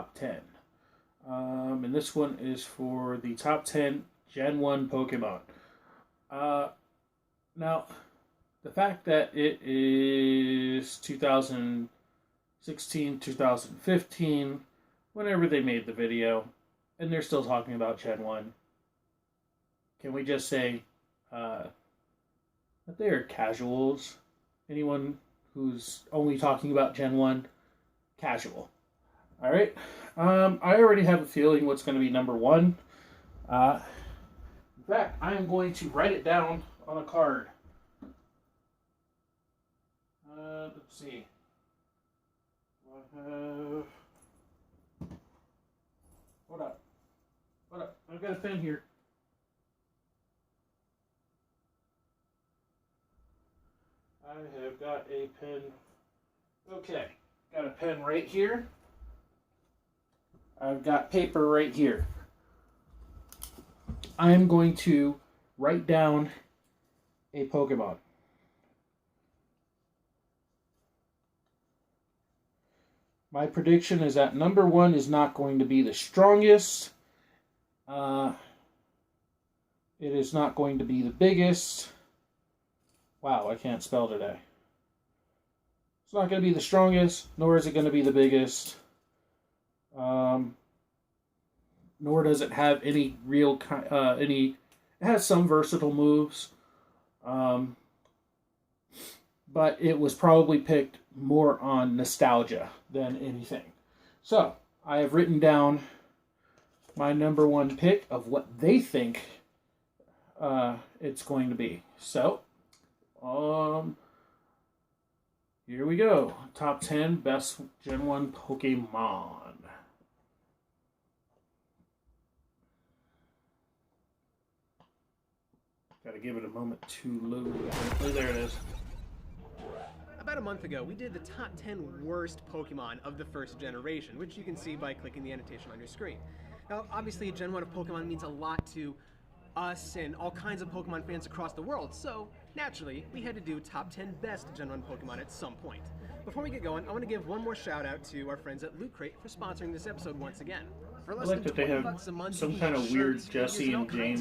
top 10. And this one is for the top 10 Gen 1 Pokemon. Now, the fact that it is 2016, 2015, whenever they made the video, and they're still talking about Gen 1, can we just say that they are casuals? Anyone who's only talking about Gen 1, casual. Alright? I already have a feeling what's going to be number 1. In fact, I am going to write it down on a card. Let's see. Hold up. I've got a pen here. I have got a pen. Okay. Got a pen right here. I've got paper right here. I'm going to write down a Pokemon. My prediction is that number 1 is not going to be the strongest. It is not going to be the biggest. Wow, I can't spell today. It's not going to be the strongest, nor is it going to be the biggest. Nor does it have any real it has some versatile moves. But it was probably picked more on nostalgia than anything. So, I have written down my number 1 pick of what they think it's going to be. So, here we go. Top 10 best Gen 1 Pokemon. Gotta give it a moment to load. Oh, there it is. About a month ago, we did the top 10 worst Pokemon of the first generation, which you can see by clicking the annotation on your screen. Now, obviously, Gen 1 of Pokemon means a lot to us and all kinds of Pokemon fans across the world, so naturally, we had to do top 10 best Gen 1 Pokemon at some point. Before we get going, I want to give one more shout out to our friends at Loot Crate for sponsoring this episode once again. For less I like than that they have $20 a month, some kind of weird Jesse and James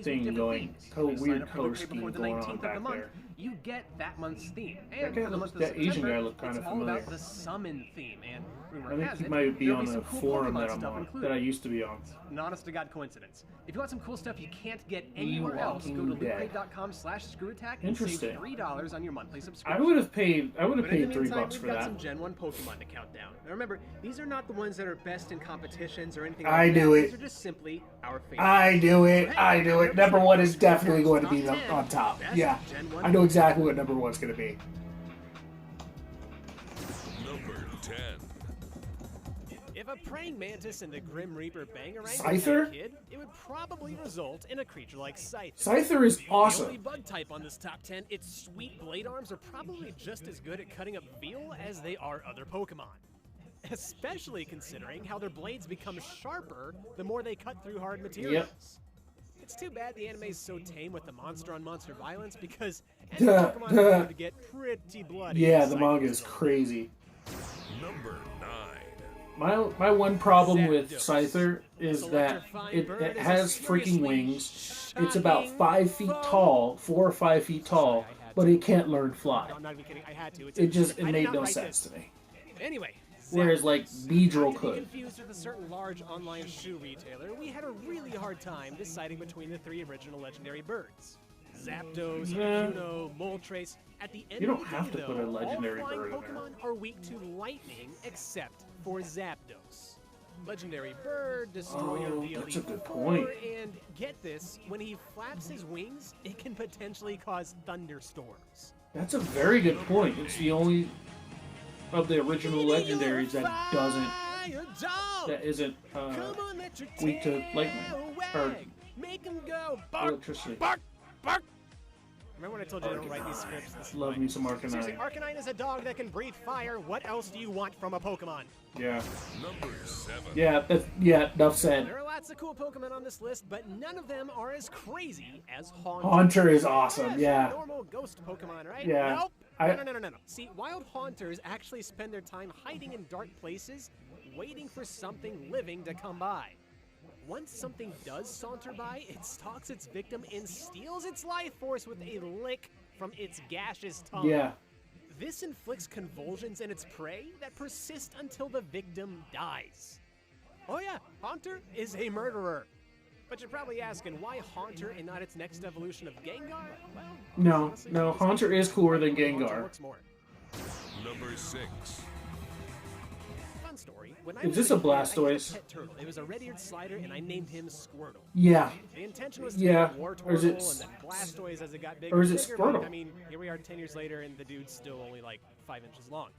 thing going, weird color scheme going on back there. You get that month's theme. And for the month of that Asian September, guy looked kind it's of all familiar. about the summon theme. And rumor I think has he it, might be there'll on some a cool forum Pokemon that I'm stuff on, included. that I used to be on. An honest to God coincidence. If you want some cool stuff you can't get anywhere else, go to lootcrate.com/ScrewAttack and save $3 on your monthly subscription. I would have paid But in the $3 meantime, for we've got that. some Gen 1 Pokemon to count down. Now remember, these are not the ones that are best in competitions or anything like I that. knew it. These are just simply our favorites. I knew it. Hey, I knew it. Number 1 is definitely going to be on top. Best Yeah. Gen 1 I know exactly what number 1's going to be. Number 10. If a praying mantis and the Grim Reaper bang around Scyther? kid, it would probably result in a creature like Scyther. Scyther is The only awesome. bug type on this top 10, its sweet blade arms are probably just as good at cutting up veal as they are other Pokemon. Especially considering how their blades become sharper the more they cut through hard materials. It's too bad the anime is so tame with the monster-on-monster violence because any Pokemon is going to get pretty bloody. Yeah, in the Scyther's manga is story. crazy. Number 9. My one problem with Zapdos. Scyther is This that electrifying it bird is a has freaking seriously wings. It's about shocking 5 feet foe. tall, 4 or 5 feet tall, but it can't learn fly. No, I'm not even kidding. I had to. It's It I did made not no write sense this. to me. Anyway, Whereas, like, Zapdos. Beedrill Not to be could. confused with a certain large online shoe retailer, we had a really hard time deciding between the 3 original legendary birds. Zapdos, Yeah. Articuno, Moltres. At the end You of don't the have day, to put a though, legendary all flying bird in there. Pokemon are weak to lightning except for Zapdos. Legendary Bird, Destroyer Oh, of the that's a Elite good Four, point. and get this, when he flaps his wings, it can potentially cause thunderstorms. That's a very good point. It's the only of the original legendaries that isn't weak to lightning or Make him go bark, electricity. bark, bark. Remember when I told you I don't write these scripts? This is Love mine. me some Seriously, Arcanine. Arcanine is a dog that can breathe fire. What else do you want from a Pokemon? Yeah. Number 7. Yeah, enough said. There are lots of cool Pokemon on this list, but none of them are as crazy as Haunter. Haunter is awesome, yeah. Normal ghost Pokemon, right? Yeah. Nope. I- No. See, wild haunters actually spend their time hiding in dark places, waiting for something living to come by. Once something does saunter by, it stalks its victim and steals its life force with a lick from its gaseous tongue. Yeah. This inflicts convulsions in its prey that persist until the victim dies. Oh yeah, Haunter is a murderer. But you're probably asking, why Haunter and not its next evolution of Gengar? Well, No, honestly, no, Haunter is cooler than Haunter Gengar. works more. Number 6. Fun story. When I Is was this a a kid, I had Blastoise? pet turtle. It was a red-eared slider, and I named him Squirtle. Yeah. The intention was to Yeah. make War Or is Turtle it and then Blastoise as it got bigger. or is it bigger, but, Squirtle? I mean, here we are 10 years later, and the dude's still only like 5 inches long.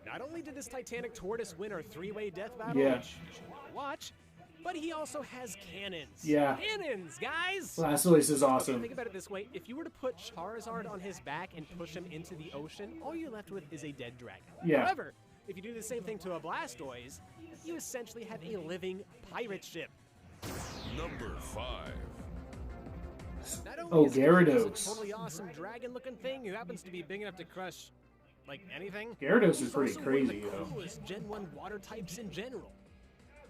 Not only did this Titanic tortoise win our 3-way death battle, Yeah. which you should wanna watch, but he also has cannons. Yeah. Cannons, guys! Blastoise is Okay, awesome. think about it this way. If you were to put Charizard on his back and push him into the ocean, all you're left with is a dead dragon. Yeah. However, if you do the same thing to a Blastoise, you essentially have a living pirate ship. Number 5. Not only Oh, is he Gyarados. a totally awesome dragon-looking thing who happens to be big enough to crush, like, anything. Gyarados he's is pretty also crazy, one of though. the coolest Gen 1 water types in general.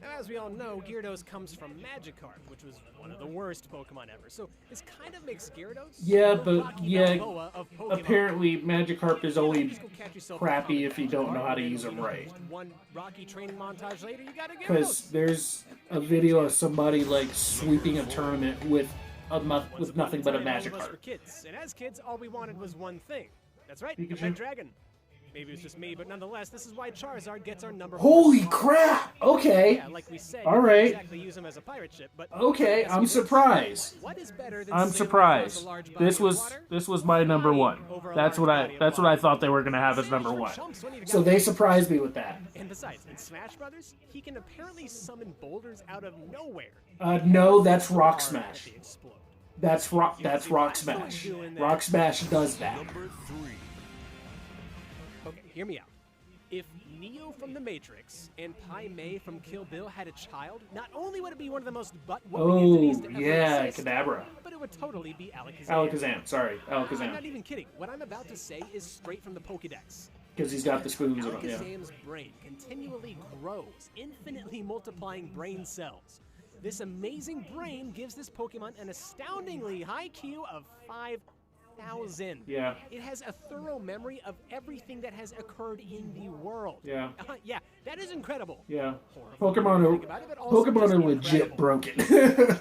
Now, as we all know, Gyarados comes from Magikarp, which was one of the worst Pokemon ever. So this kind of makes Gyarados Yeah, the but Rocky yeah, Balboa of Pokemon. apparently Magikarp is You know, only just go catch yourself a crappy comic if you book don't know card, how to and use then, them you know, right. just one Rocky training montage later, you got a Because Gyarados. there's a video of somebody like sweeping a tournament with with nothing but a Once upon time, all of us were Magikarp. kids, and as kids, all we wanted was one thing. That's right, a Pikachu? pet dragon. Maybe it's just me, but nonetheless, this is why Charizard gets our number 4 Holy spot. crap! Okay, Yeah, like we said, All you right. can't exactly use him as a pirate ship, but okay, yes, I'm we do. surprised. What is better than I'm sailing across surprised. a large body This of was water? my number one. Over a That's large what I body of that's what water. I thought they were gonna have as Sailors number for one. chumps when you've So got they one. surprised me with that. And besides, in Smash Brothers, he can apparently summon boulders out of nowhere. No, that's Rock So hard that Smash. they explode. That's Rock Smash. Rock Smash does that. Number 3. Okay, hear me out. If Neo from The Matrix and Pai Mei from Kill Bill had a child, not only would it be one of the most butt-whooping entities Oh to ever yeah, exist, Kadabra. but it would totally be Alakazam. Alakazam, sorry, I'm Alakazam. not even kidding. What I'm about to say is straight from the Pokédex. Because he's got the spoons on him, yeah. Alakazam's brain continually grows, infinitely multiplying brain cells. This amazing brain gives this Pokemon an astoundingly high Q of 5,000. Yeah. It has a thorough memory of everything that has occurred in the world. Yeah. Yeah, that is incredible. Yeah. Horrifying when you think Pokemon about it, but also Pokemon just are legit incredible. broken.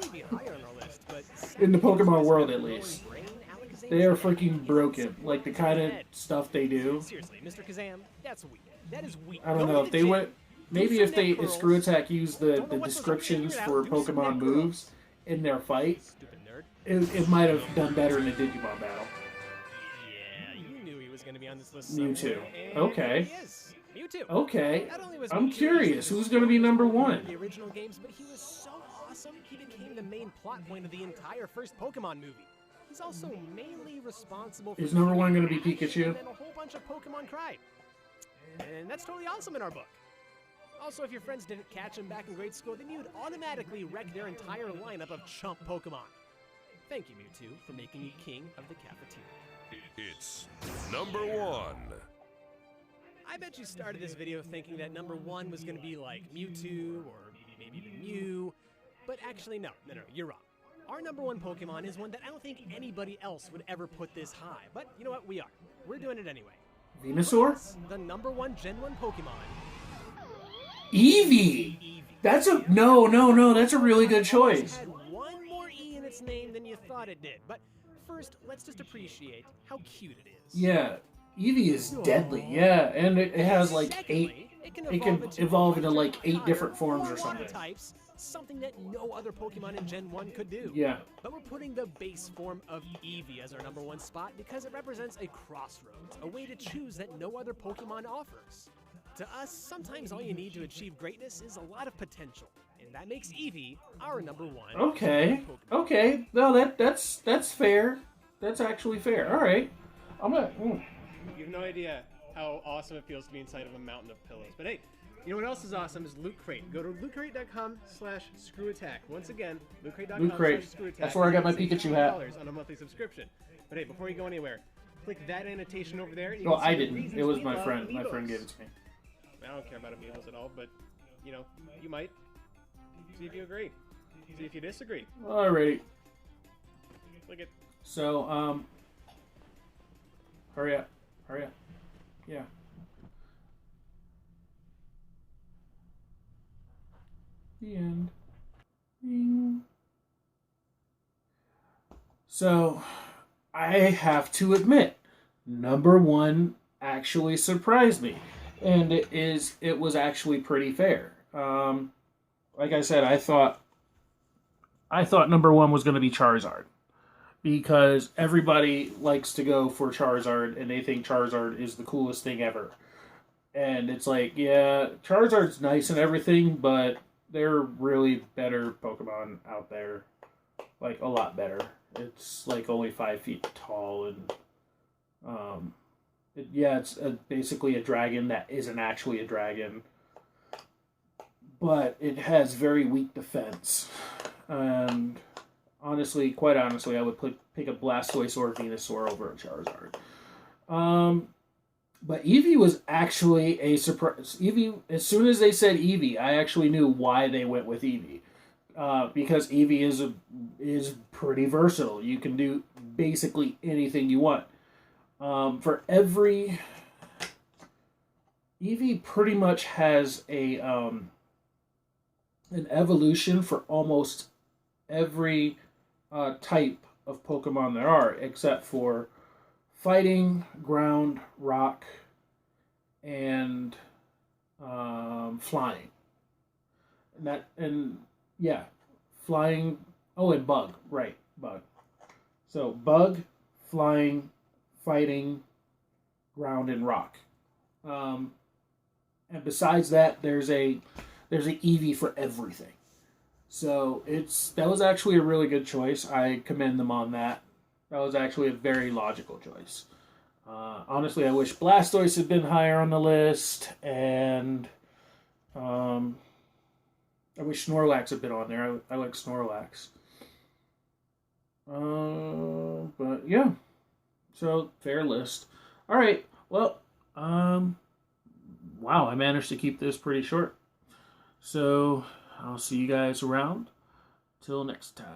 Should be higher on our list, but In the Pokemon world, this at least. brain, Alakazam's They are brain freaking is broken. Like the kind of dead. stuff they do. Seriously, Mr. Kazam, that's weak. That is weak. I don't Go know to if the they gym, went. Maybe do if some they neck if curls. ScrewAttack used the Don't know what's descriptions figure it for out, do some neck Pokemon curls. moves in their fight, Stupid nerd. it might have done better in a Digimon battle. Yeah, you knew he was going to be on this list. Mewtwo. somewhere, and Okay. He is. Mewtwo. Okay, Not only was I'm Mewtwo curious. easily Who's the going to be number strongest Pokemon in one? the original games, but he was so awesome, he became the main plot point of the entire first Pokemon movie. He's also mainly responsible for Is number one going gonna be Pikachu? And then a whole bunch of Pokemon cried. And that's totally awesome in our book. Also, if your friends didn't catch him back in grade school, then you'd automatically wreck their entire lineup of chump Pokemon. Thank you, Mewtwo, for making me king of the cafeteria. It's number 1. I bet you started this video thinking that number 1 was going to be like Mewtwo or maybe even Mew, but actually no, you're wrong. Our number 1 Pokemon is one that I don't think anybody else would ever put this high, but you know what, we are. We're doing it anyway. Venusaur? The number 1 Gen 1 Pokemon, Eevee. Eevee. That's a no. That's a really good It choice. had one more E in its name than you thought it did, but first, let's just appreciate how cute it is. Yeah, Eevee is deadly. Yeah, and it has like Secondly, 8. it It can can into evolve into a like 8 higher, different forms more or something. water types, something that no other Pokemon in Gen 1 could do. Yeah. But we're putting the base form of Eevee as our number 1 spot because it represents a crossroads, a way to choose that no other Pokemon offers. To us, sometimes all you need to achieve greatness is a lot of potential, and that makes Eevee our number 1. Okay. Pokemon. Okay. No, that's fair. That's actually fair. All right. I'm gonna. You have no idea how awesome it feels to be inside of a mountain of pillows. But hey, you know what else is awesome is Loot Crate. Go to lootcrate.com/ScrewAttack. Once again, Loot Crate. lootcrate.com/ScrewAttack. That's where I got my Save Pikachu hat. $20 on a monthly subscription. But hey, before you go anywhere, click that annotation over there. And you Well, can see I the didn't. reasons It was we my love friend. My Amiibos. friend gave it to me. I don't care about Amiibos at all, but you know, you might. See if you agree. See if you disagree. Alrighty. Look at. So, hurry up. Hurry up. Yeah. The end. Ding. So, I have to admit, number one actually surprised me, and it was actually pretty fair. Like I said, I thought number one was going to be Charizard because everybody likes to go for Charizard, and they think Charizard is the coolest thing ever. And it's like, yeah, Charizard's nice and everything, but there are really better Pokemon out there, like a lot better. It's like only 5 feet tall, and it's basically a dragon that isn't actually a dragon, but it has very weak defense. And honestly, quite honestly, I would pick a Blastoise or Venusaur over a Charizard. But Eevee was actually a surprise. Eevee, as soon as they said Eevee, I actually knew why they went with Eevee. Because Eevee is pretty versatile. You can do basically anything you want. For every Eevee pretty much has an evolution for almost every type of Pokemon there are, except for fighting, ground, rock, and flying. Flying. Oh, and bug. Right, bug. So bug, flying, fighting, ground, and rock. And besides that, there's a Eevee for everything. So that was actually a really good choice. I commend them on that. That was actually a very logical choice. Honestly, I wish Blastoise had been higher on the list, and I wish Snorlax had been on there. I like Snorlax. But yeah, so fair list. All right, well, wow, I managed to keep this pretty short. So I'll see you guys around. Till next time.